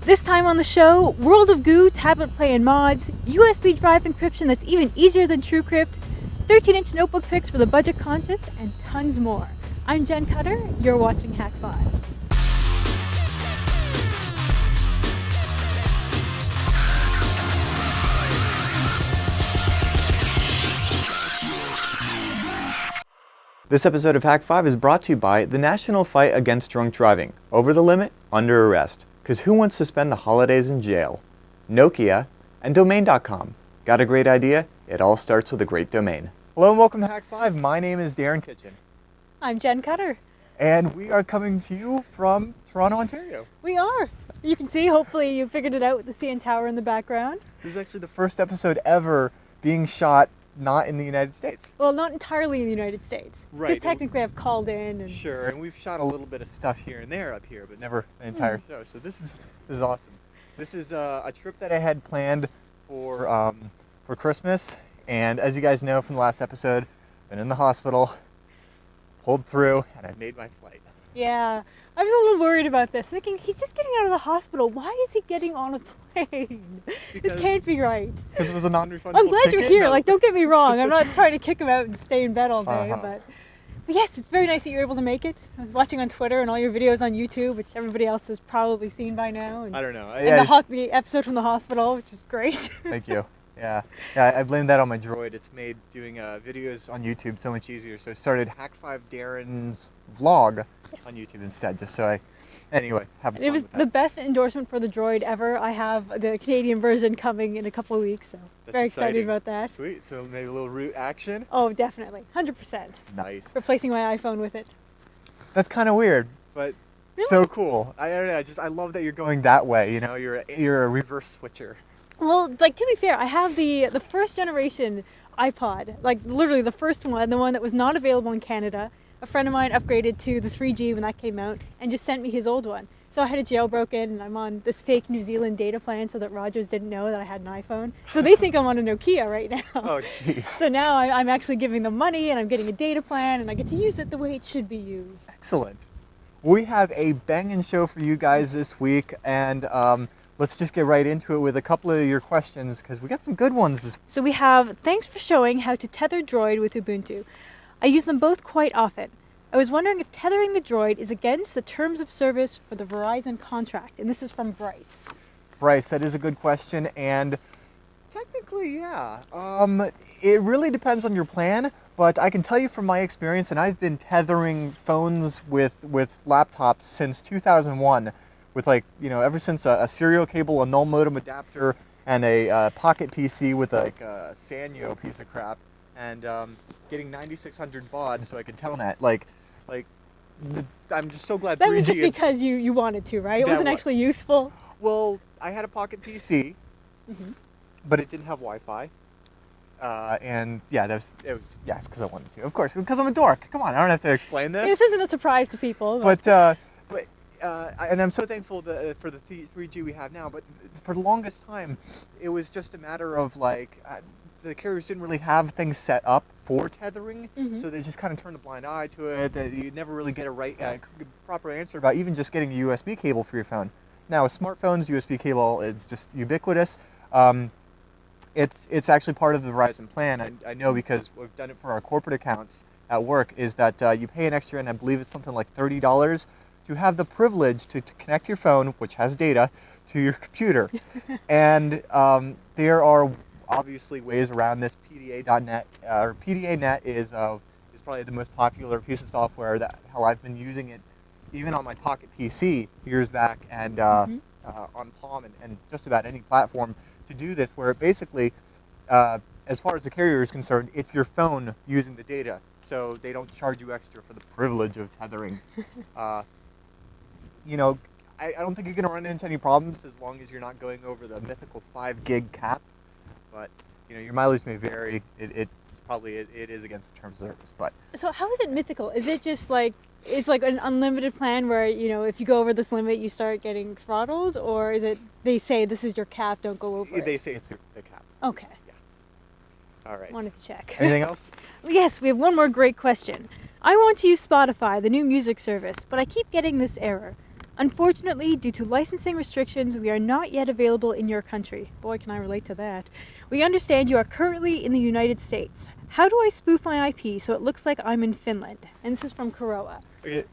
This time on the show, World of Goo, tablet play and mods, USB drive encryption that's even easier than TrueCrypt, 13-inch notebook picks for the budget conscious, and tons more. I'm Jenn Cutter, you're watching Hak5. This episode of Hak5 is brought to you by the national fight against drunk driving. Over the limit, under arrest. Because who wants to spend the holidays in jail? Nokia and Domain.com. Got a great idea? It all starts with a great domain. Hello and welcome to Hak5. My name is Darren Kitchen. I'm Jenn Cutter. And we are coming to you from Toronto, Ontario. We are. You can see, hopefully you figured it out with the CN Tower in the background. This is actually the first episode ever being shot not in the United States. Well, not entirely in the United States. Right. Because technically I've called in. And Sure, and we've shot a little bit of stuff here and there up here, but never an entire show. So this is awesome. This is a trip that I had planned for Christmas, and as you guys know from the last episode, been in the hospital, pulled through, and I made my flight. yeah, I was a little worried about this, thinking he's just getting out of the hospital. Why is he getting on a plane? This can't be right. Because it was a non-refundable I'm glad ticket. you're here. No. Like, don't get me wrong. I'm not trying to kick him out and stay in bed all day, but yes, it's very nice that you're able to make it. I was watching on Twitter and all your videos on YouTube, which everybody else has probably seen by now. And, I don't know. and the episode from the hospital, which is great. Thank you. Yeah, I blame that on my Droid. It's made doing videos on YouTube so much easier. So I started Hak5 Darren's vlog on YouTube instead, just so anyway, have fun. It was with that. the best endorsement for the Droid ever. I have the Canadian version coming in a couple of weeks, so That's very exciting. excited about that. Sweet. So maybe a little root action. Oh, definitely, 100%. Nice. Replacing my iPhone with it. That's kind of weird, but so cool. I don't know. I love that you're going that way. You know, you're a reverse switcher. Well, like, to be fair, I have the first generation iPod, like literally the first one, the one that was not available in Canada. A friend of mine upgraded to the 3G when that came out and just sent me his old one. So I had it jailbroken and I'm on this fake New Zealand data plan so that Rogers didn't know that I had an iPhone. So they think I'm on a Nokia right now. Oh, jeez. So now I'm actually giving them money and I'm getting a data plan and I get to use it the way it should be used. Excellent. We have a banging show for you guys this week, and let's just get right into it with a couple of your questions because we got some good ones this week. So we have, thanks for showing how to tether Droid with Ubuntu. I use them both quite often. I was wondering if tethering the Droid is against the terms of service for the Verizon contract. And this is from Bryce. Bryce, that is a good question, and technically, yeah. It really depends on your plan, but I can tell you from my experience, and I've been tethering phones with laptops since 2001, with ever since a serial cable, a null modem adapter, and a pocket PC with a Sanyo piece of crap, and getting 9600 baud so I could telnet. I'm just so glad 3G That was just because you wanted to, right? It wasn't actually useful. Well, I had a pocket PC, but it didn't have Wi-Fi. And yeah, it's because I wanted to. Of course, because I'm a dork. Come on, I don't have to explain this. This isn't a surprise to people. And I'm so thankful for the 3G we have now. But for the longest time, it was just a matter of the carriers didn't really have things set up for tethering, so they just kind of turned a blind eye to it. You'd never really get a proper answer about even just getting a USB cable for your phone. Now with smartphones, USB cable is just ubiquitous. It's actually part of the Verizon plan. I know because we've done it for our corporate accounts at work, is that you pay an extra, and I believe it's something like $30 to have the privilege to connect your phone, which has data, to your computer. And there are obviously ways around this. PDA.net or PDA.net is probably the most popular piece of software that I've been using it even on my pocket PC years back, and on Palm and just about any platform to do this, where it basically, as far as the carrier is concerned, it's your phone using the data, so they don't charge you extra for the privilege of tethering. I don't think you're going to run into any problems as long as you're not going over the mythical 5 gig cap, but your mileage may vary. It is against the terms of service. But so how is it mythical? Is it just it's like an unlimited plan where if you go over this limit you start getting throttled, or is it they say this is your cap, don't go over it? They say it's the cap. Okay. All right. Wanted to check. Anything else? Yes, we have one more great question. I want to use Spotify, the new music service, but I keep getting this error. Unfortunately, due to licensing restrictions, we are not yet available in your country. Boy, can I relate to that. We understand you are currently in the United States. How do I spoof my IP so it looks like I'm in Finland? And this is from Kuroa. Okay,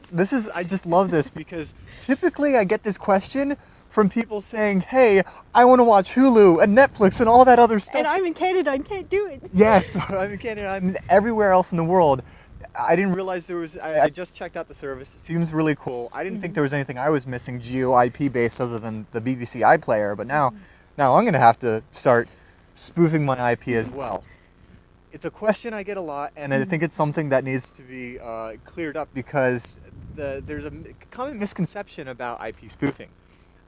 I just love this because typically I get this question from people saying, hey, I want to watch Hulu and Netflix and all that other stuff. And I'm in Canada and can't do it. Yes, I'm in Canada. I'm everywhere else in the world. I didn't realize there was, I just checked out the service. It seems really cool. I didn't think there was anything I was missing geo IP based other than the BBC iPlayer, but now I'm going to have to start spoofing my IP as well. It's a question I get a lot, and I think it's something that needs to be cleared up because there's a common misconception about IP spoofing.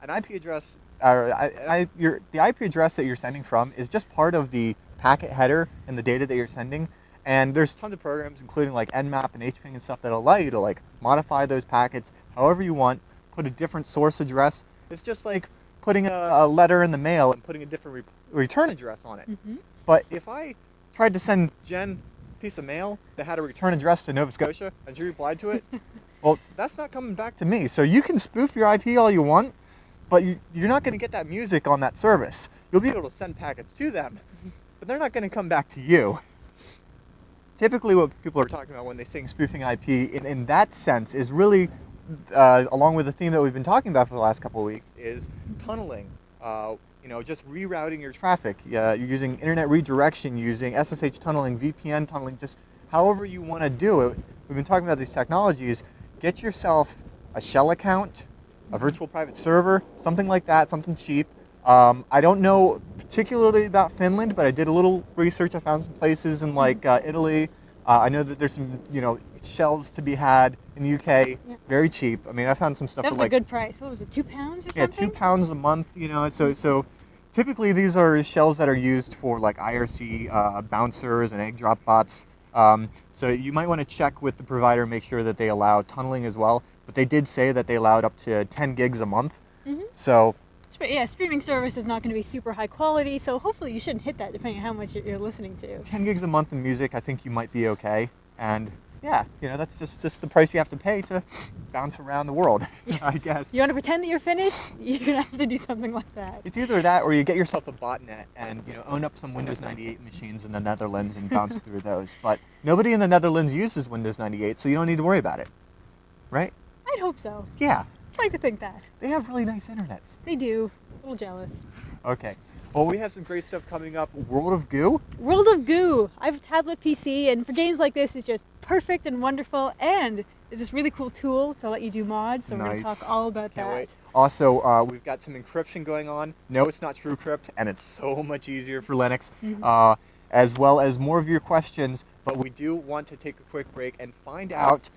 An IP address, the IP address that you're sending from is just part of the packet header and the data that you're sending. And there's tons of programs, including like Nmap and HPing and stuff that allow you to like modify those packets however you want, put a different source address. It's just like putting a letter in the mail and putting a different return address on it. But if I tried to send Jen a piece of mail that had a return address to Nova Scotia and she replied to it, well, that's not coming back to me. So you can spoof your IP all you want, but you're not going to get that music on that service. You'll be able to send packets to them, but they're not going to come back to you. Typically what people are talking about when they say spoofing IP in that sense is really, along with the theme that we've been talking about for the last couple of weeks, is tunneling. Just rerouting your traffic, using internet redirection, using SSH tunneling, VPN tunneling, just however you want to do it. We've been talking about these technologies. Get yourself a shell account, a virtual private server, something like that, something cheap. I don't know particularly about Finland, but I did a little research. I found some places in like Italy. I know that there's some, shells to be had in the UK, very cheap. I mean, I found some stuff That for was like a good price. What was it, £2 or something? Yeah, £2 a month. So typically these are shells that are used for like IRC bouncers and egg drop bots. So you might want to check with the provider, make sure that they allow tunneling as well. But they did say that they allowed up to 10 gigs a month. So. Yeah, streaming service is not going to be super high quality, so hopefully you shouldn't hit that depending on how much you're listening to. 10 gigs a month in music, I think you might be okay. And yeah, that's just the price you have to pay to bounce around the world, yes. I guess. You want to pretend that you're Finnish? You're going to have to do something like that. It's either that or you get yourself a botnet and own up some Windows 98 machines in the Netherlands and bounce through those. But nobody in the Netherlands uses Windows 98, so you don't need to worry about it, right? I'd hope so. Yeah. I'd like to think that. They have really nice internets. They do. A little jealous. Okay. Well, we have some great stuff coming up. World of Goo? World of Goo. I have a tablet PC, and for games like this, it's just perfect and wonderful, and it's this really cool tool to let you do mods, so we're going to talk all about that. Wait. Also, we've got some encryption going on. No, it's not TrueCrypt, and it's so much easier for Linux, as well as more of your questions, but we do want to take a quick break and find out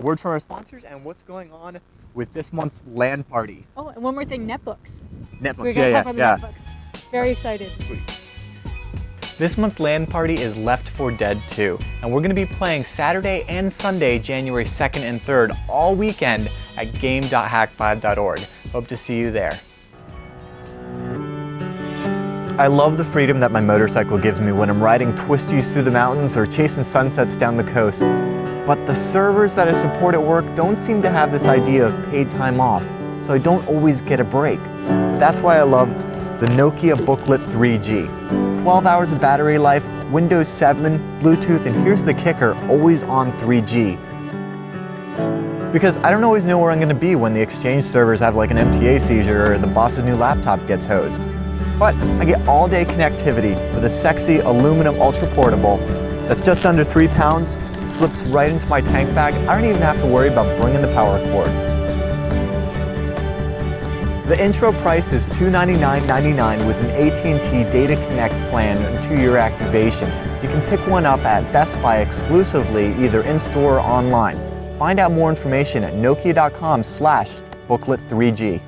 word from our sponsors and what's going on with this month's LAN party. Oh, and one more thing, netbooks. Netbooks, We're going to talk about the netbooks. Very excited. Sweet. This month's LAN party is Left 4 Dead 2, and we're going to be playing Saturday and Sunday, January 2nd and 3rd, all weekend at game.hak5.org. Hope to see you there. I love the freedom that my motorcycle gives me when I'm riding twisties through the mountains or chasing sunsets down the coast. But the servers that I support at work don't seem to have this idea of paid time off, so I don't always get a break. That's why I love the Nokia Booklet 3G. 12 hours of battery life, Windows 7, Bluetooth, and here's the kicker, always on 3G. Because I don't always know where I'm going to be when the Exchange servers have like an MTA seizure or the boss's new laptop gets hosed. But I get all-day connectivity with a sexy aluminum ultra portable that's just under 3 pounds, slips right into my tank bag. I don't even have to worry about bringing the power cord. The intro price is $299.99 with an AT&T Data Connect plan and 2-year activation. You can pick one up at Best Buy exclusively, either in-store or online. Find out more information at nokia.com/booklet3G.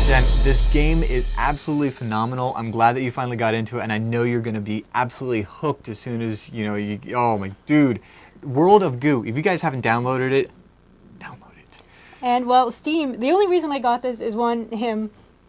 Jen, this game is absolutely phenomenal. I'm glad that you finally got into it, and I know you're going to be absolutely hooked as soon as, oh my dude. World of Goo. If you guys haven't downloaded it, download it. And well, Steam, the only reason I got this is one,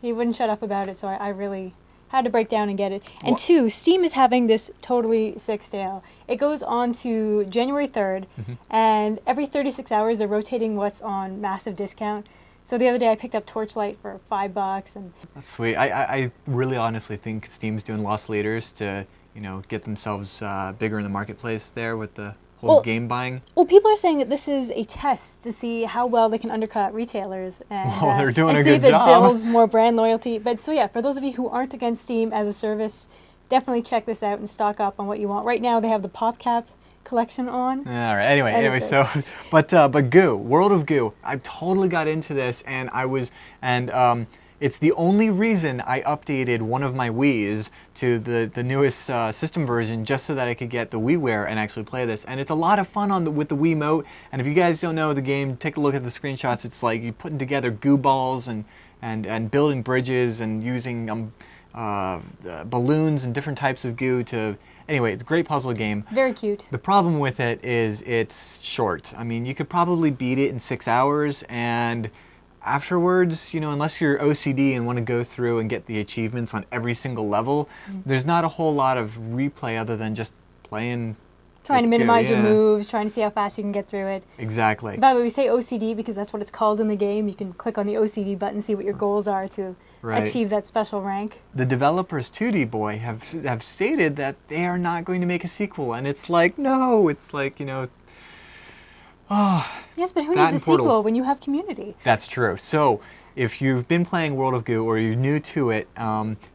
he wouldn't shut up about it, so I really had to break down and get it. And two, Steam is having this totally sick sale. It goes on to January 3rd, and every 36 hours they're rotating what's on massive discount. So the other day I picked up Torchlight for $5, and that's sweet. I really honestly think Steam's doing loss leaders to, you know, get themselves bigger in the marketplace there with the whole game buying. Well, people are saying that this is a test to see how well they can undercut retailers, and well, they're doing a see good if job. It builds more brand loyalty. But so yeah, for those of you who aren't against Steam as a service, definitely check this out and stock up on what you want. Right now they have the PopCap collection on. All right. Anyway, so but Goo, World of Goo, I totally got into this, and it's the only reason I updated one of my Wiis to the newest system version, just so that I could get the WiiWare and actually play this. And it's a lot of fun with the Wiimote. And if you guys don't know the game, take a look at the screenshots. It's like you putting together goo balls and building bridges and using balloons and different types of goo to. Anyway, it's a great puzzle game. Very cute. The problem with it is it's short. I mean, you could probably beat it in 6 hours, and afterwards, you know, unless you're OCD and want to go through and get the achievements on every single level, there's not a whole lot of replay other than just playing. Trying to minimize your moves, trying to see how fast you can get through it. Exactly. By the way, we say OCD because that's what it's called in the game. You can click on the OCD button, see what your goals are to achieve that special rank. The developers, 2D Boy, have stated that they are not going to make a sequel, and it's like, no, it's like, you know, yes, but who needs a sequel when you have community? That's true. So, if you've been playing World of Goo or you're new to it,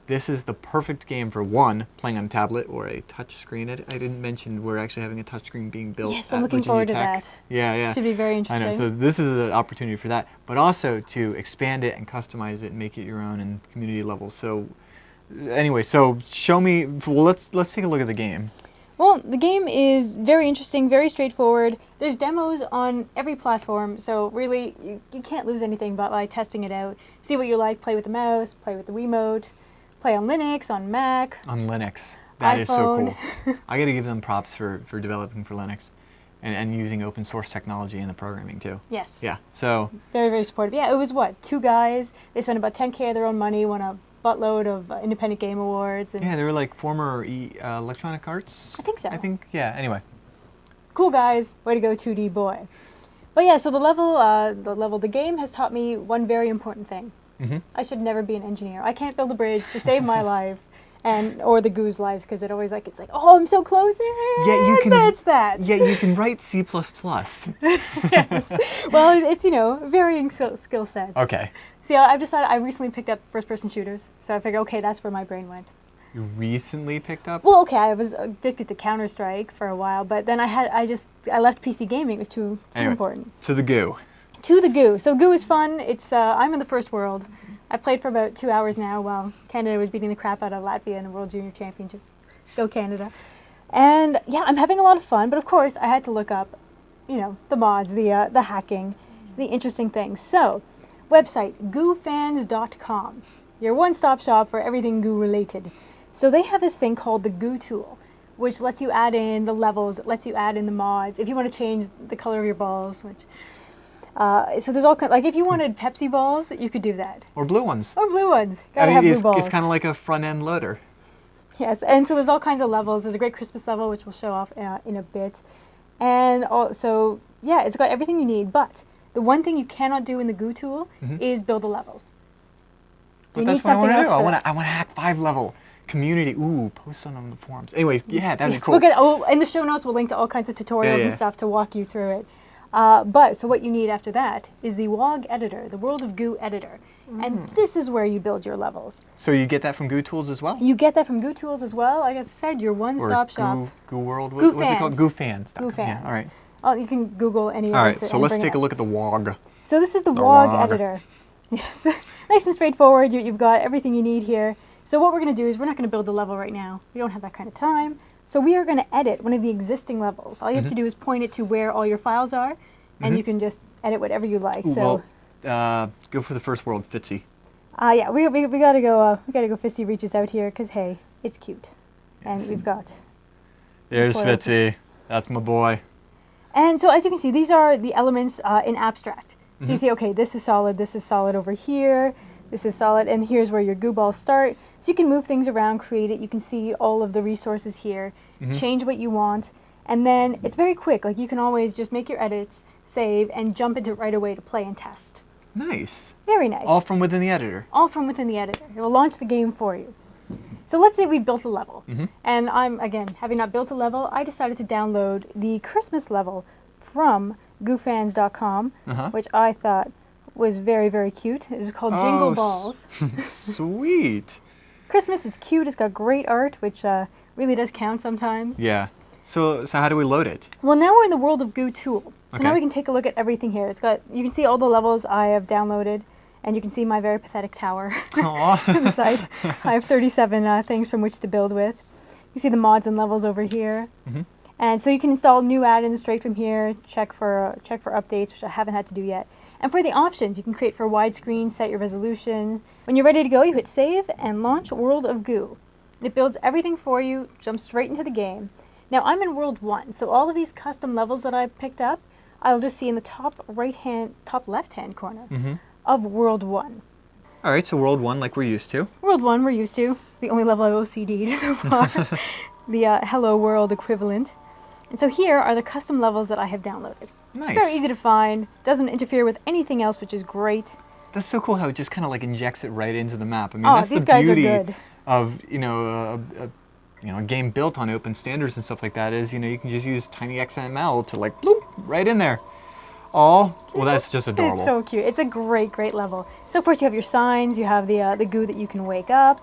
this is the perfect game for one, playing on a tablet or a touch screen. I didn't mention we're actually having a touch screen being built. Yes, I'm looking forward to that. Yeah. Should be very interesting. I know. So this is an opportunity for that, but also to expand it and customize it and make it your own and community level. So, anyway, so show me. Well, let's take a look at the game. Well, the game is very interesting, very straightforward. There's demos on every platform, so really you can't lose anything by testing it out. See what you like, play with the mouse, play with the Wiimote, play on Linux, on Mac. On Linux. That iPhone. Is so cool. I gotta give them props for developing for Linux and using open source technology in the programming too. Yes. Yeah, so. Very, very supportive. Yeah, it was what, 2 guys, they spent about $10K of their own money, won a buttload of independent game awards. And yeah, they were like former Electronic Arts. I think so. I think, yeah, anyway. Cool guys, way to go 2D Boy. But yeah, so the game has taught me one very important thing. I should never be an engineer. I can't build a bridge to save my life, or the Goo's lives, because it's like, oh, I'm so close. Yeah, you can. That's that. Yeah, you can write C++. Yes. Well, it's varying skill sets. Okay. See, I've decided I recently picked up first-person shooters, so I figured, okay, that's where my brain went. You recently picked up? Well, okay, I was addicted to Counter-Strike for a while, but then I left PC gaming. It was too important. To the Goo. To the Goo. So Goo is fun. It's I'm in the first world. I played for about 2 hours now while Canada was beating the crap out of Latvia in the World Junior Championships. Go Canada. And yeah, I'm having a lot of fun, but of course I had to look up, the mods, the hacking, the interesting things. So, website, goofans.com. Your one-stop shop for everything Goo related. So they have this thing called the Goo tool, which lets you add in the levels, it lets you add in the mods. If you want to change the color of your balls, which so there's all kinds, like if you wanted Pepsi balls, you could do that. Or blue ones. Or blue ones. Gotta have blue balls. It's kind of like a front-end loader. Yes, and so there's all kinds of levels. There's a great Christmas level, which we'll show off in a bit. And also, yeah, it's got everything you need, but the one thing you cannot do in the Goo tool is build the levels. But that's what I want to do. I want a Hak5 level community. Ooh, post on the forums. Anyway, yeah, that'd be cool. In the show notes, we'll link to all kinds of tutorials and stuff to walk you through it. So what you need after that is the WOG editor, the World of Goo editor. And this is where you build your levels. So you get that from Goo Tools as well? You get that from Goo Tools as well. Like I said, your one-stop shop. Goo World? What's it called? GooFans. GooFans. Yeah, all right. Oh, you can Google any of this. All right, so let's take a look at the WOG. So this is the WOG editor. Yes, nice and straightforward. You've got everything you need here. So what we're going to do is we're not going to build the level right now. We don't have that kind of time. So we are going to edit one of the existing levels. All you have to do is point it to where all your files are, and you can just edit whatever you like. Ooh, well, go for the first world, Fitzy. Yeah, we gotta go. We gotta go. Fitzy reaches out here because hey, it's cute, and we've got. There's Fitzy. That's my boy. And so as you can see, these are the elements in abstract. So you see, okay, this is solid over here, this is solid, and here's where your goo balls start. So you can move things around, create it. You can see all of the resources here, change what you want, and then it's very quick. Like you can always just make your edits, save, and jump into it right away to play and test. Nice. Very nice. All from within the editor. All from within the editor. It will launch the game for you. So let's say we built a level, and I'm, again, having not built a level, I decided to download the Christmas level from goofans.com, which I thought was very, very cute. It was called Jingle Balls. Sweet. Christmas is cute. It's got great art, which really does count sometimes. Yeah. So how do we load it? Well, now we're in the world of Goo tool. So now we can take a look at everything here. It's got, you can see all the levels I have downloaded, and you can see my very pathetic tower to the site. I have 37 things from which to build with. You see the mods and levels over here. And so you can install new add-ins straight from here, check for updates, which I haven't had to do yet. And for the options, you can create for widescreen, set your resolution. When you're ready to go, you hit save and launch World of Goo. It builds everything for you, jumps straight into the game. Now I'm in World 1, so all of these custom levels that I've picked up, I'll just see in the top left-hand corner of World 1. All right, so World 1 like we're used to. World 1 we're used to. It's the only level I've OCD'd so far. The Hello World equivalent. And so here are the custom levels that I have downloaded. Nice. Very easy to find, doesn't interfere with anything else, which is great. That's so cool how it just kind of like injects it right into the map. I mean, Oh, that's these the guys are beauty good. of, a game built on open standards and stuff like that is, you can just use tiny XML to like, bloop, right in there. Oh, well, that's just adorable. It's so cute. It's a great, great level. So of course you have your signs, you have the goo that you can wake up.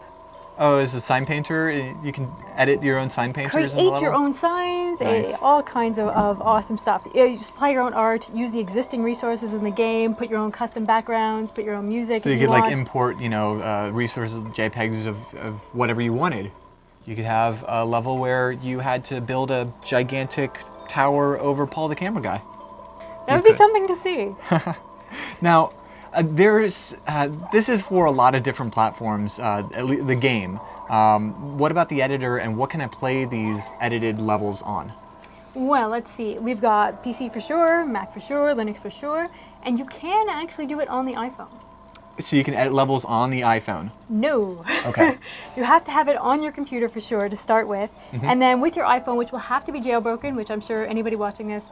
Oh, is a sign painter? You can edit your own sign painters in the level? Create your own signs, Nice. all kinds of awesome stuff. You just apply your own art, use the existing resources in the game, put your own custom backgrounds, put your own music. So if you could want. like import, resources, JPEGs of whatever you wanted. You could have a level where you had to build a gigantic tower over Paul the camera guy. That would be something to see. Now, this is for a lot of different platforms, the game. What about the editor, and what can I play these edited levels on? Well, let's see. We've got PC for sure, Mac for sure, Linux for sure, and you can actually do it on the iPhone. So you can edit levels on the iPhone? No. Okay. You have to have it on your computer for sure to start with, and then with your iPhone, which will have to be jailbroken, which I'm sure anybody watching this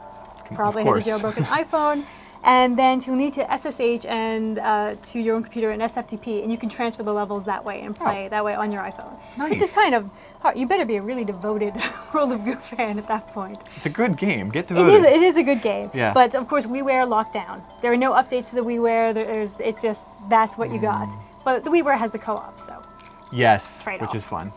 probably has a jailbroken iPhone. And then you'll need to SSH and to your own computer an SFTP, and you can transfer the levels that way and play that way on your iPhone. Nice. Which is kind of hard. You better be a really devoted World of Goo fan at that point. It's a good game. Get devoted. It is a good game. Yeah. But of course, WiiWare locked down. There are no updates to the WiiWare. It's just that's what you got. But the WiiWare has the co-op, so. Yes, Trade which off. is fun.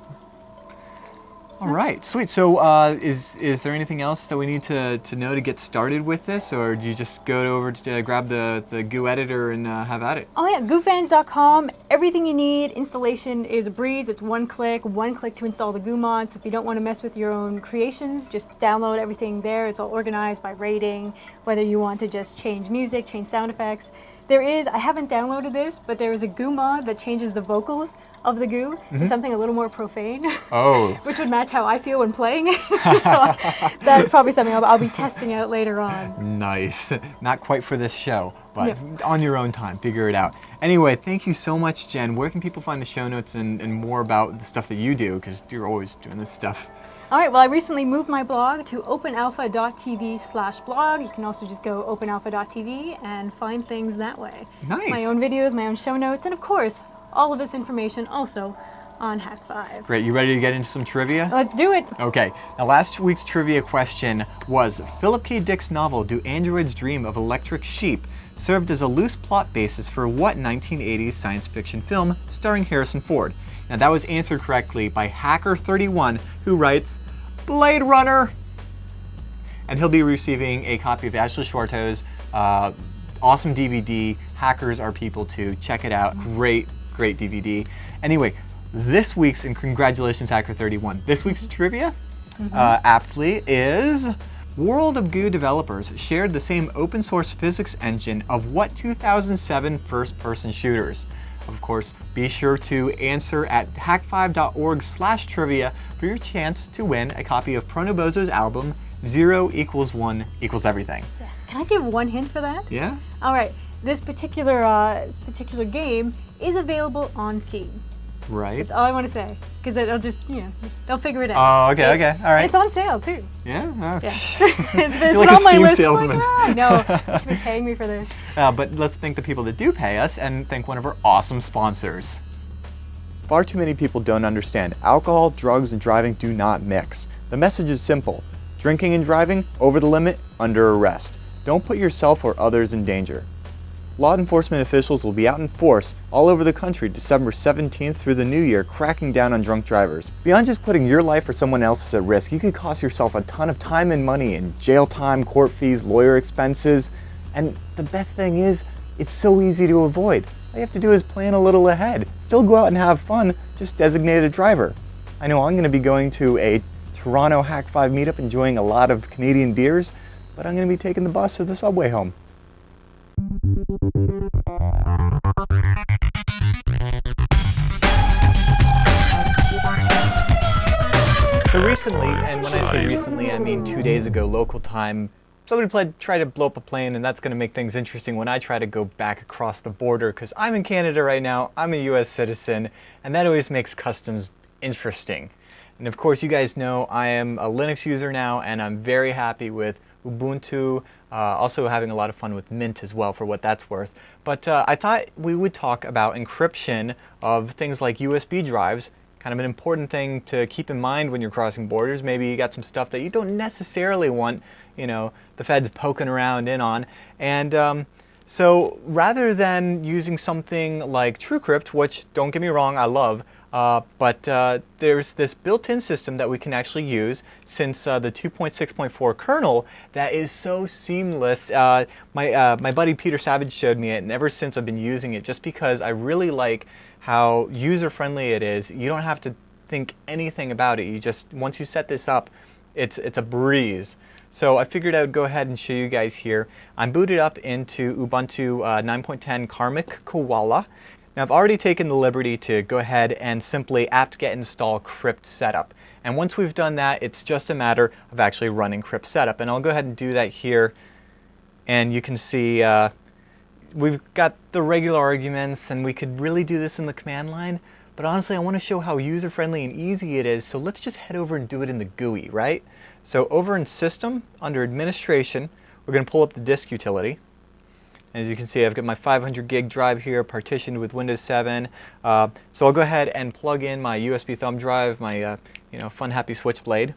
All right, sweet. So is there anything else that we need to know to get started with this, or do you just go over to grab the Goo editor and have at it? Oh yeah, goofans.com. Everything you need. Installation is a breeze. It's one click to install the Goo mods. If you don't want to mess with your own creations, just download everything there. It's all organized by rating, whether you want to just change music, change sound effects. I haven't downloaded this, but there is a Goo mod that changes the vocals of the Goo to something a little more profane. Oh. Which would match how I feel when playing it. So that's probably something I'll be testing out later on. Nice. Not quite for this show, but on your own time, figure it out. Anyway, thank you so much, Jen. Where can people find the show notes and more about the stuff that you do? Because you're always doing this stuff. All right, well, I recently moved my blog to openalpha.tv/blog. You can also just go openalpha.tv and find things that way. Nice. My own videos, my own show notes, and of course, all of this information also on Hak5. Great. You ready to get into some trivia? Let's do it. Okay. Now, last week's trivia question was, Philip K. Dick's novel, Do Androids Dream of Electric Sheep, served as a loose plot basis for what 1980s science fiction film starring Harrison Ford? Now, that was answered correctly by Hacker31, who writes, Blade Runner! And he'll be receiving a copy of Ashley Schwarto's awesome DVD, Hackers Are People Too. Check it out. Great, great DVD. Anyway, this week's, and congratulations, Hacker31, this week's trivia, aptly, is World of Goo developers shared the same open source physics engine of what 2007 first-person shooters? Of course, be sure to answer at hak5.org/trivia for your chance to win a copy of Pronobozo's album, 0 equals 1 equals everything. Yes. Can I give one hint for that? Yeah? All right. This particular game is available on Steam. Right. That's all I want to say, because it'll just, they'll figure it Oh, out. okay, okay, all right. It's on sale too. Yeah? Yeah. It's been like on a my Steam list. salesman. I know. You should be paying me for this. But let's thank the people that do pay us and thank one of our awesome sponsors. Far too many people don't understand. Alcohol, drugs, and driving do not mix. The message is simple. Drinking and driving, over the limit, under arrest. Don't put yourself or others in danger. Law enforcement officials will be out in force all over the country December 17th through the new year, cracking down on drunk drivers. Beyond just putting your life or someone else's at risk, you could cost yourself a ton of time and money in jail time, court fees, lawyer expenses. And the best thing is, it's so easy to avoid. All you have to do is plan a little ahead. Still go out and have fun, just designate a driver. I know I'm going to be going to a Toronto Hak5 meetup, enjoying a lot of Canadian beers, but I'm going to be taking the bus or the subway home. So recently, and when I say recently, I mean 2 days ago, local time, somebody tried to blow up a plane, and that's going to make things interesting when I try to go back across the border, because I'm in Canada right now, I'm a US citizen, and that always makes customs interesting. And of course, you guys know I am a Linux user now, and I'm very happy with Ubuntu, also having a lot of fun with Mint as well, for what that's worth. But I thought we would talk about encryption of things like USB drives, kind of an important thing to keep in mind when you're crossing borders. Maybe you got some stuff that you don't necessarily want, the feds poking around in on. And so rather than using something like TrueCrypt, which, don't get me wrong, I love, but there's this built-in system that we can actually use since the 2.6.4 kernel that is so seamless. My buddy Peter Savage showed me it, and ever since I've been using it, just because I really like how user-friendly it is. You don't have to think anything about it. You just, once you set this up, it's a breeze. So I figured I would go ahead and show you guys here. I'm booted up into Ubuntu 9.10 Karmic Koala. Now I've already taken the liberty to go ahead and simply apt-get install crypt setup. And once we've done that, it's just a matter of actually running crypt setup. And I'll go ahead and do that here. And you can see we've got the regular arguments, and we could really do this in the command line. But honestly, I want to show how user-friendly and easy it is. So let's just head over and do it in the GUI, right? So over in System, under Administration, we're going to pull up the disk utility. As you can see, I've got my 500 gig drive here partitioned with Windows 7. So I'll go ahead and plug in my USB thumb drive, my fun happy Switchblade.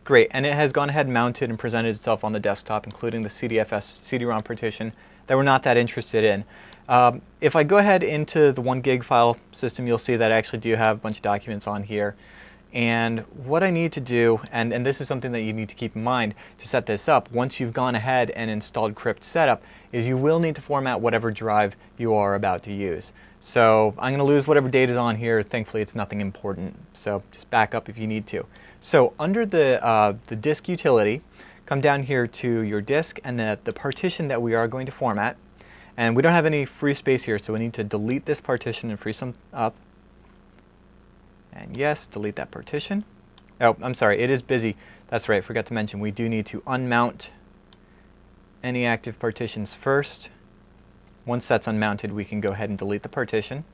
Great, and it has gone ahead and mounted and presented itself on the desktop, including the CDFS CD-ROM partition that we're not that interested in. If I go ahead into the 1 gig file system, you'll see that I actually do have a bunch of documents on here. And what I need to do, and this is something that you need to keep in mind to set this up, once you've gone ahead and installed crypt setup, is you will need to format whatever drive you are about to use. So I'm going to lose whatever data is on here. Thankfully, it's nothing important. So just back up if you need to. So under the disk utility, come down here to your disk and the partition that we are going to format. And we don't have any free space here, so we need to delete this partition and free some up. And yes, delete that partition. Oh, I'm sorry, it is busy. That's right, forgot to mention, we do need to unmount any active partitions first. Once that's unmounted, we can go ahead and delete the partition.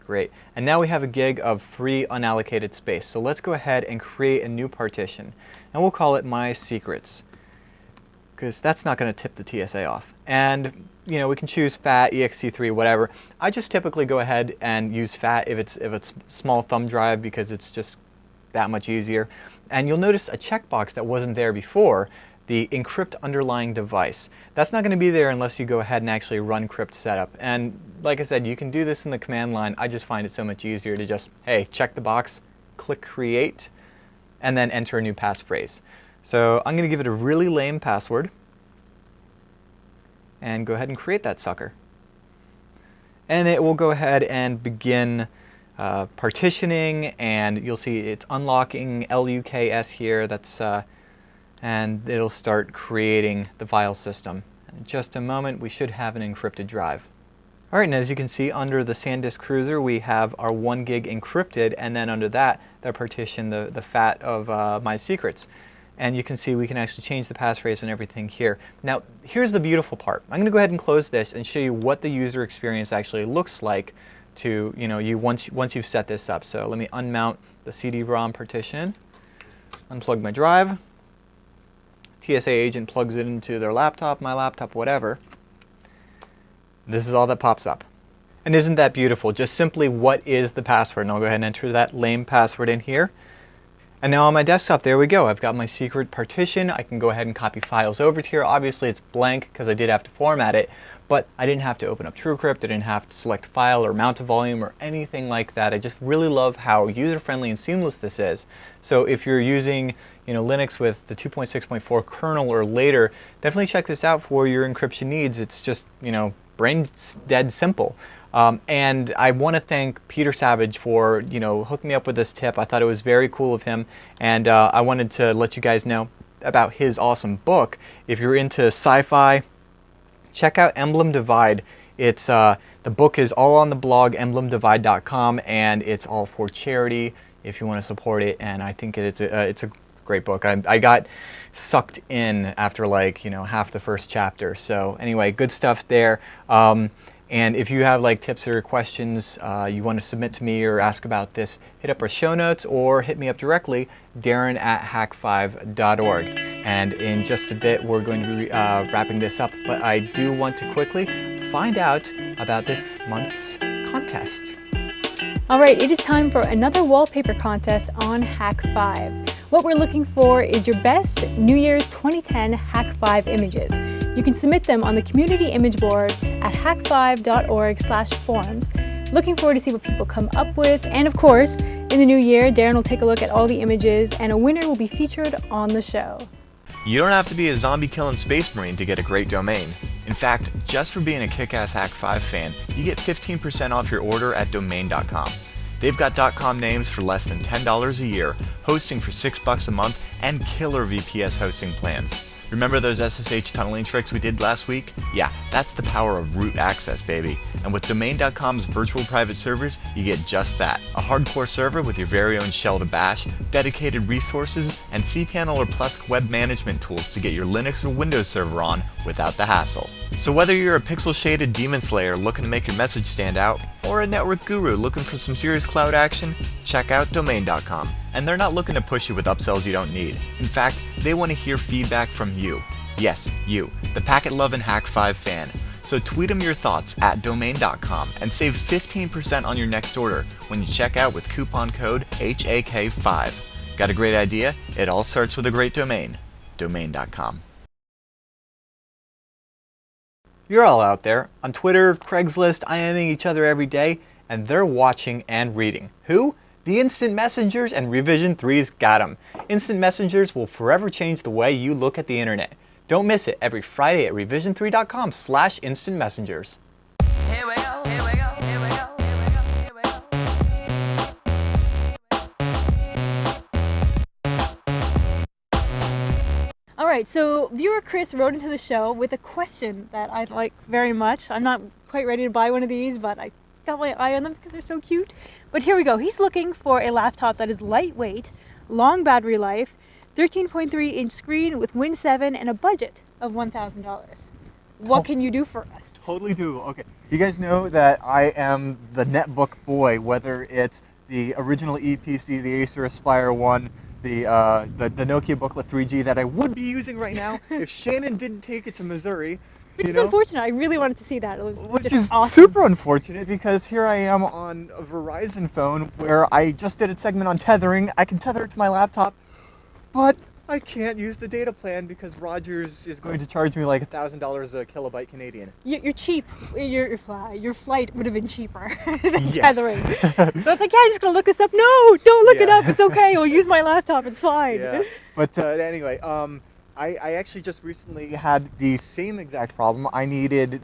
Great. And now we have a gig of free unallocated space. So let's go ahead and create a new partition. And we'll call it My Secrets, because that's not going to tip the TSA off. And we can choose FAT, ext3, whatever. I just typically go ahead and use FAT if it's small thumb drive, because it's just that much easier. And you'll notice a checkbox that wasn't there before, the encrypt underlying device. That's not going to be there unless you go ahead and actually run crypt setup. And like I said, you can do this in the command line. I just find it so much easier to just, hey, check the box, click create, and then enter a new passphrase. So I'm going to give it a really lame password and go ahead and create that sucker. And it will go ahead and begin partitioning, and you'll see it's unlocking LUKS here. That's and it'll start creating the file system. In just a moment, we should have an encrypted drive. All right, and as you can see, under the SanDisk Cruiser, we have our 1 gig encrypted, and then under that partition, the fat of my secrets. And you can see we can actually change the passphrase and everything here. Now, here's the beautiful part. I'm going to go ahead and close this and show you what the user experience actually looks like to, once you've set this up. So let me unmount the CD-ROM partition, unplug my drive. TSA agent plugs it into their laptop, my laptop, whatever. This is all that pops up. And isn't that beautiful? Just simply, what is the password? And I'll go ahead and enter that lame password in here. And now on my desktop, there we go. I've got my secret partition. I can go ahead and copy files over to here. Obviously, it's blank because I did have to format it, but I didn't have to open up TrueCrypt. I didn't have to select file or mount a volume or anything like that. I just really love how user-friendly and seamless this is. So if you're using Linux with the 2.6.4 kernel or later, definitely check this out for your encryption needs. It's just, brain dead simple. And I want to thank Peter Savage for, hooking me up with this tip. I thought it was very cool of him, and I wanted to let you guys know about his awesome book. If you're into sci-fi, check out Emblem Divide. It's the book is all on the blog emblemdivide.com, and it's all for charity if you want to support it. And I think it's a great book. I got sucked in after half the first chapter. So anyway, good stuff there. And if you have tips or questions you want to submit to me or ask about this, hit up our show notes or hit me up directly, Darren@hak5.org. And in just a bit, we're going to be wrapping this up. But I do want to quickly find out about this month's contest. All right, it is time for another wallpaper contest on Hak5. What we're looking for is your best New Year's 2010 Hak5 images. You can submit them on the community image board at hak5.org/forums. Looking forward to see what people come up with. And of course, in the new year, Darren will take a look at all the images and a winner will be featured on the show. You don't have to be a zombie-killing space marine to get a great domain. In fact, just for being a kick-ass Hak5 fan, you get 15% off your order at domain.com. They've got .com names for less than $10 a year, hosting for $6 a month, and killer VPS hosting plans. Remember those SSH tunneling tricks we did last week? Yeah, that's the power of root access, baby. And with domain.com's virtual private servers, you get just that. A hardcore server with your very own shell to bash, dedicated resources, and cPanel or Plesk web management tools to get your Linux or Windows server on without the hassle. So whether you're a pixel-shaded demon slayer looking to make your message stand out, or a network guru looking for some serious cloud action, check out domain.com. And they're not looking to push you with upsells you don't need. In fact, they want to hear feedback from you. Yes, you, the packet-loving Hak5 fan. So tweet them your thoughts at domain.com and save 15% on your next order when you check out with coupon code HAK5. Got a great idea? It all starts with a great domain. Domain.com. You're all out there on Twitter, Craigslist, IMing each other every day, and they're watching and reading. Who? The Instant Messengers, and Revision 3's got them. Instant Messengers will forever change the way you look at the internet. Don't miss it every Friday at revision3.com/instant messengers. Here we go, here we go, here we go, here we go, here we go. All right, so viewer Chris wrote into the show with a question that I like very much. I'm not quite ready to buy one of these, but I got my eye on them because they're so cute. But here we go. He's looking for a laptop that is lightweight, long battery life, 13.3-inch screen with Win 7, and a budget of $1,000. What can you do for us? Totally do. Okay. You guys know that I am the netbook boy, whether it's the original EPC, the Acer Aspire 1, the Nokia Booklet 3G that I would be using right now if Shannon didn't take it to Missouri. Which is unfortunate. I really wanted to see that. It was Which just is awesome. super unfortunate because here I am on a Verizon phone where I just did a segment on tethering. I can tether it to my laptop, but I can't use the data plan because Rogers is going to charge me like $1,000 a kilobyte Canadian. You're cheap. Your flight would have been cheaper than Yes. tethering. So I was like, yeah, I'm just going to look this up. No, don't look it Yeah. up. It's okay. I'll use my laptop. It's fine. Yeah. But anyway, I actually just recently had the same exact problem. I needed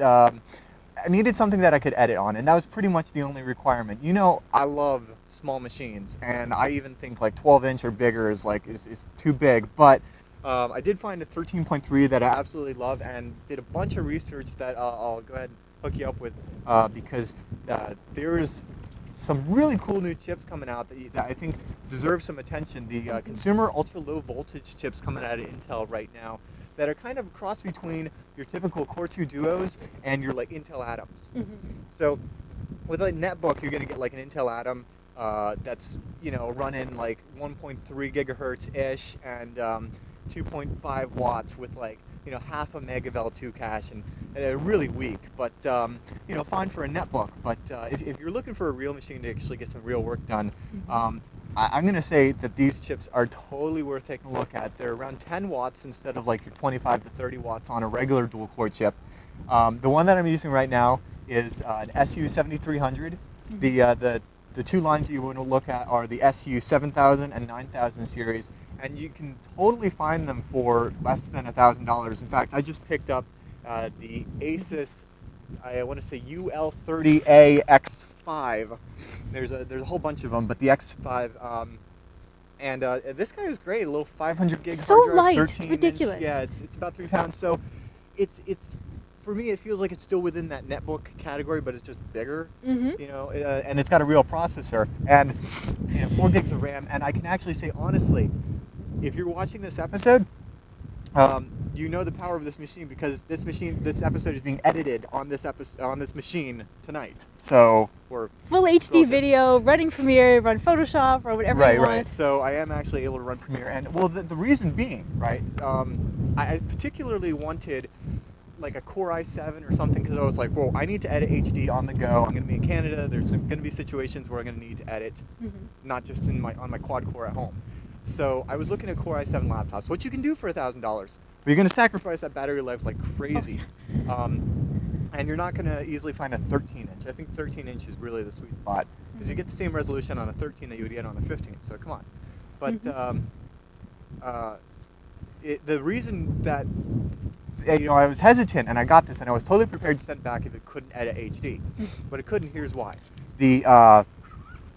something that I could edit on, and that was pretty much the only requirement. You know, I love small machines, and I even think like 12-inch or bigger is too big. But I did find a 13.3 that I absolutely love, and did a bunch of research that I'll go ahead and hook you up with because there's some really cool new chips coming out that I think deserve some attention. The consumer ultra low voltage chips coming out of Intel right now that are kind of a cross between your typical Core 2 Duos and your like Intel Atoms. So with a netbook, you're going to get like an Intel Atom that's running like 1.3 gigahertz ish and 2.5 watts with like half a meg of L2 cache, and they're really weak, but fine for a netbook. But if you're looking for a real machine to actually get some real work done, I'm going to say that these chips are totally worth taking a look at. They're around 10 watts instead of like your 25 to 30 watts on a regular dual core chip. The one that I'm using right now is an SU7300. The two lines you want to look at are the SU7000 and 9000 series, and you can totally find them for less than $1,000. In fact, I just picked up the Asus, I want to say UL30A X5. There's a whole bunch of them, but the X5, and this guy is great. A little 500 gig so hard drive, light, 13 ridiculous. Inch, yeah, it's about 3 pounds. So it's for me, it feels like it's still within that netbook category, but it's just bigger, and it's got a real processor and 4 gigs of RAM. And I can actually say honestly, if you're watching this episode, you know the power of this machine because this episode is being edited on this machine tonight. So we're full HD video, running Premiere, run Photoshop, or whatever you want. Right. So I am actually able to run Premiere, and well, the reason being, right? I particularly wanted like a Core i7 or something because I was like, whoa, I need to edit HD on the go. I'm going to be in Canada. There's going to be situations where I'm going to need to edit, not just on my quad core at home. So I was looking at Core i7 laptops, which you can do for $1,000, but you're going to sacrifice that battery life like crazy. And you're not going to easily find a 13-inch. I think 13-inch is really the sweet spot because you get the same resolution on a 13 that you would get on a 15. So come on. But the reason that I was hesitant, and I got this, and I was totally prepared to send it back if it couldn't edit HD, but it couldn't. Here's why: the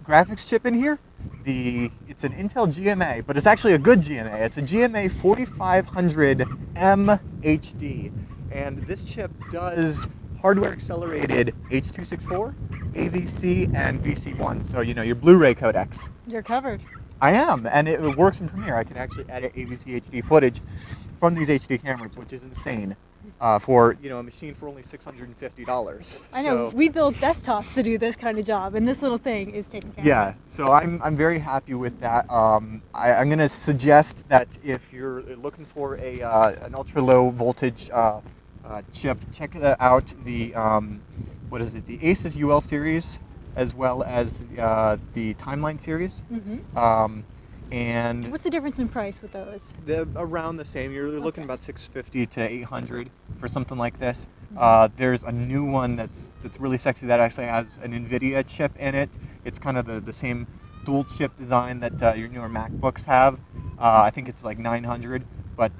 graphics chip in here, it's an Intel GMA, but it's actually a good GMA. It's a GMA 4500M HD, and this chip does hardware accelerated H.264, AVC, and VC1. So your Blu-ray codecs. You're covered. I am, and it works in Premiere. I can actually edit AVC HD footage from these HD cameras, which is insane for a machine for only $650. I know, we build desktops to do this kind of job, and this little thing is taking care of it. Yeah, so I'm very happy with that. I'm going to suggest that if you're looking for an ultra low voltage chip, check out the the Asus UL series, as well as the Timeline series. And what's the difference in price with those? They're around the same. You're looking about $650 to $800 for something like this. There's a new one that's really sexy that actually has an NVIDIA chip in it. It's kind of the same dual chip design that your newer MacBooks have. I think it's like $900, but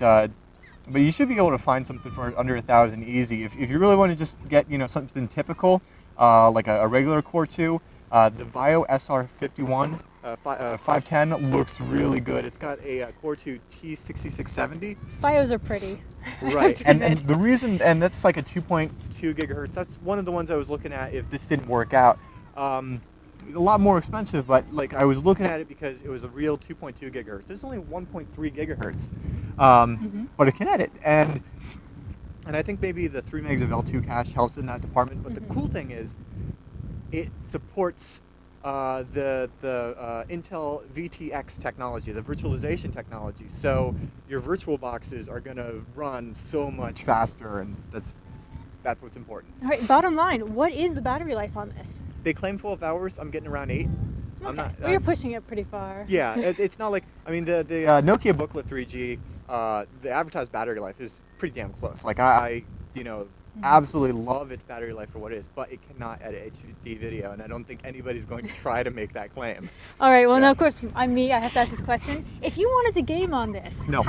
you should be able to find something for under $1,000 easy. If you really want to just get something typical, like a regular Core 2, the Vio SR51 510 looks really good. It's got a Core 2 T6670. Bios are pretty. Right, and the reason, and that's like a 2.2 gigahertz. That's one of the ones I was looking at if this didn't work out. A lot more expensive, but like I was looking at it because it was a real 2.2 gigahertz. This is only 1.3 gigahertz, but it can edit, and I think maybe the 3 megs of L2 cache helps in that department. But the cool thing is, it supports the Intel VTX technology, the virtualization technology. So your virtual boxes are going to run so much faster, and that's what's important. All right, bottom line, what is the battery life on this? They claim 12 hours. I'm getting around 8. Okay. I'm not. Well, you're pushing it pretty far. Yeah, it's not like, I mean, the Nokia Booklet 3G, the advertised battery life is pretty damn close. Like I absolutely love its battery life for what it is, but it cannot edit HD video, and I don't think anybody's going to try to make that claim. All right, well, now, of course, I have to ask this question. If you wanted to game on this, no.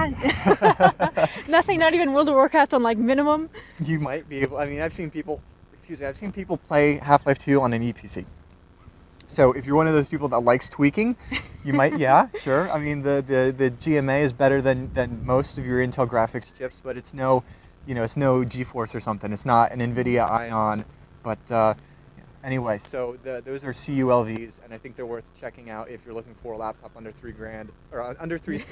Nothing, not even World of Warcraft on like minimum? You might be able, I mean, I've seen people play Half-Life 2 on an ePC. So if you're one of those people that likes tweaking, you might, yeah, sure. I mean, the GMA is better than most of your Intel graphics chips, but it's no, it's no GeForce or something. It's not an NVIDIA Ion, but anyway, so those are CULVs, and I think they're worth checking out if you're looking for a laptop under $3,000 or under $1,000.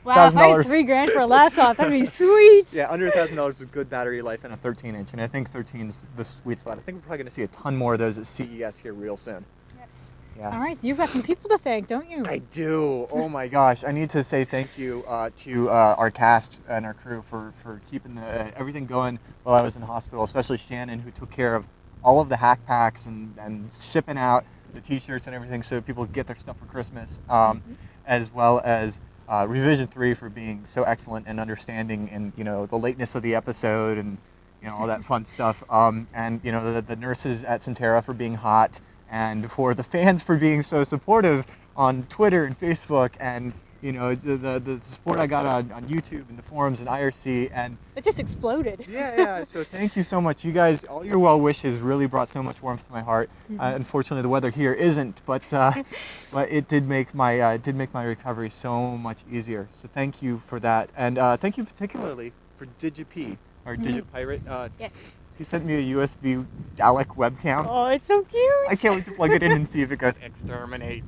Wow, if I had $3,000 for a laptop, that'd be sweet. Yeah, under $1,000 with good battery life and a 13-inch, and I think 13 is the sweet spot. I think we're probably going to see a ton more of those at CES here real soon. Yes. Yeah. All right, so you've got some people to thank, don't you? I do. Oh my gosh, I need to say thank you to our cast and our crew for keeping everything going while I was in hospital, especially Shannon, who took care of all of the hack packs and shipping out the t-shirts and everything so people get their stuff for Christmas, as well as Revision 3 for being so excellent and understanding in the lateness of the episode and all that fun stuff, and the nurses at Centera for being hot, and for the fans for being so supportive on Twitter and Facebook, and the support I got on YouTube and the forums and IRC, and it just exploded. yeah. So thank you so much, you guys. All your well wishes really brought so much warmth to my heart. Unfortunately, the weather here isn't, but it did make my recovery so much easier. So thank you for that, and thank you particularly for DigiP or DigiPirate. Yes. He sent me a USB Dalek webcam. Oh, it's so cute. I can't wait to plug it in and see if it goes exterminate.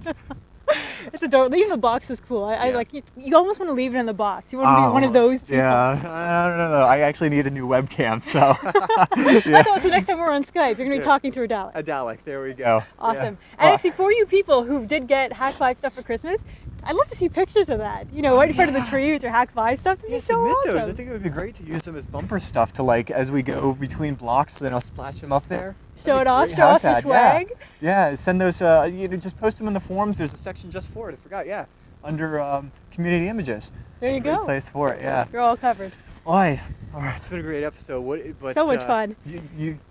It's adorable. Even the box is cool. I like it. You almost want to leave it in the box. You want to be one of those people. Yeah, I don't know. I actually need a new webcam, so. So next time we're on Skype, you're going to be talking through a Dalek. A Dalek, there we go. Awesome. Yeah. And actually, for you people who did get Hak5 stuff for Christmas, I'd love to see pictures of that. Right in front of the tree with your Hak5 stuff. That'd be so submit awesome. those. I think it would be great to use them as bumper stuff to, like, as we go between blocks, then I'll splash them up there. Show it off, show off your swag. Yeah, send those, just post them in the forums. There's a section just for it. I forgot, under community images. There you go. Great place for it, yeah. You're all covered. All right, it's been a great episode. So much fun.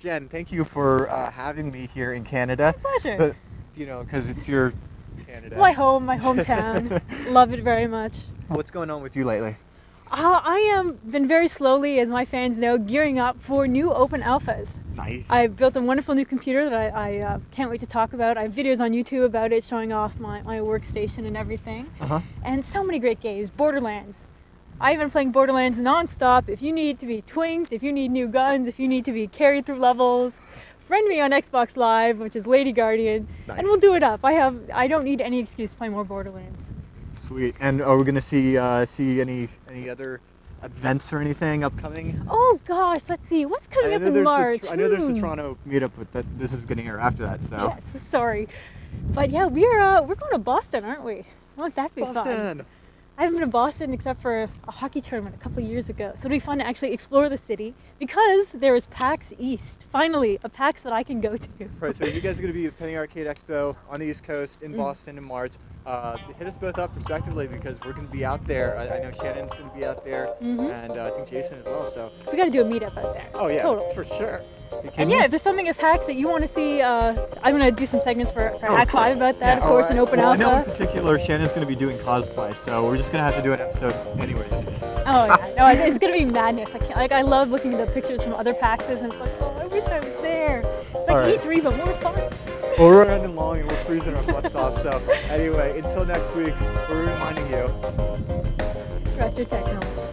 Jen, thank you for having me here in Canada. My pleasure. Because it's your Canada. My home, my hometown. Love it very much. What's going on with you lately? I am been very slowly, as my fans know, gearing up for new open alphas. Nice. I built a wonderful new computer that I can't wait to talk about. I have videos on YouTube about it, showing off my workstation and everything. And so many great games. Borderlands. I've been playing Borderlands non-stop. If you need to be twinked, if you need new guns, if you need to be carried through levels, friend me on Xbox Live, which is Lady Guardian, and we'll do it up. I don't need any excuse to play more Borderlands. Sweet. And are we going to see any other events or anything upcoming? Oh gosh, let's see. What's coming up in March? I know there's the Toronto meetup, but this is going to air after that, so. Yes, sorry. But yeah, we're going to Boston, aren't we? Won't that be fun? I haven't been to Boston except for a hockey tournament a couple of years ago. So it'll be fun to actually explore the city because there is PAX East. Finally, a PAX that I can go to. Right, so you guys are going to be at Penny Arcade Expo on the East Coast in Boston in March. Hit us both up respectively because we're going to be out there. I know Shannon's going to be out there, and I think Jason as well. So we got to do a meetup out there. Oh yeah, totally. For sure. And yeah, if there's something at PAX that you want to see, I'm going to do some segments for Hak5 about that, of course, and open alpha. I know in particular Shannon's going to be doing cosplay, so we're just going to have to do an episode anyways. Oh yeah, no, it's going to be madness. I love looking at the pictures from other PAXs, and it's like, oh, I wish I was there. It's like E3, but more fun. Well, we're running along and we're freezing our butts off, so anyway, until next week, we're reminding you. Trust your technologist.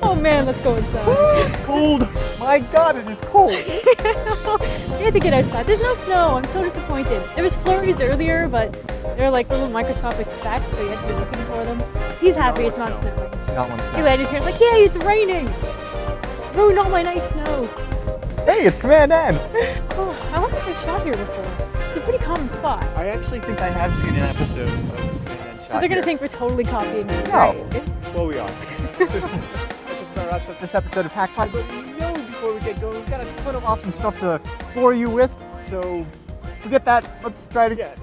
Oh man, let's go inside. It's cold. My God, it is cold. We had to get outside. There's no snow. I'm so disappointed. There was flurries earlier, but they're like little microscopic specks, so you have to be looking for them. He's happy it's not snowing. Not one snow. He landed here like, yay, it's raining. No, not my nice snow. Hey, it's Command N. Oh, I wonder if I've shot here before. It's a pretty common spot. I actually think I have seen an episode of Command N shot So they're going to here. think we're totally copying it. No. Right? Well, we are. That just about wraps up this episode of Hak5. But before we get going, we've got a ton of awesome stuff to bore you with. So forget that. Let's try it again.